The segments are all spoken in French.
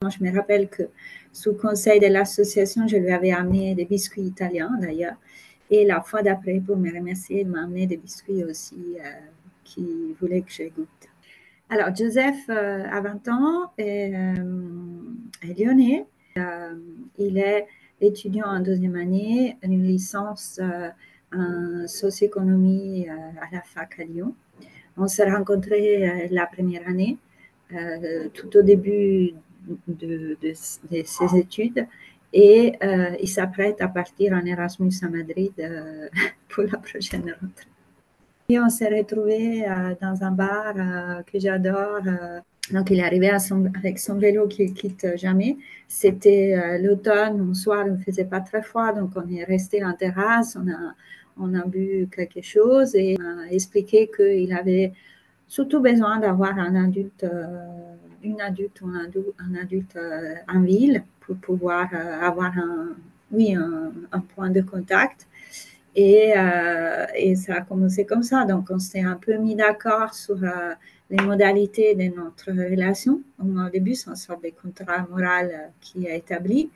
Moi, je me rappelle que sous conseil de l'association, je lui avais amené des biscuits italiens d'ailleurs. Et la fois d'après, pour me remercier, il m'a amené des biscuits aussi qu'il voulait que je goûte. Alors, Joseph a 20 ans et est lyonnais. Il est étudiant en deuxième année, une licence en socio-économie à la fac à Lyon. On s'est rencontrés la première année, tout au début de ses études, et il s'apprête à partir en Erasmus à Madrid pour la prochaine rentrée. Et on s'est retrouvés dans un bar que j'adore. Donc, il est arrivé avec son vélo qu'il ne quitte jamais. C'était l'automne, un soir, il ne faisait pas très froid, donc on est resté en terrasse, on a bu quelque chose et il m'a expliqué qu'il avait surtout besoin d'avoir un adulte en ville pour pouvoir avoir un point de contact. Et ça a commencé comme ça. Donc, on s'est un peu mis d'accord sur les modalités de notre relation. Au début, c'est une sorte de contrat moral qui est établi.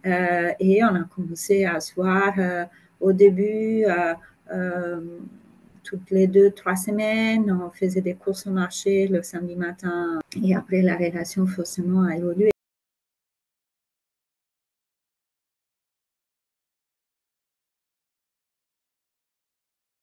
Et on a commencé à se voir au début toutes les 2-3 semaines. On faisait des courses au marché le samedi matin. Et après, la relation forcément a évolué.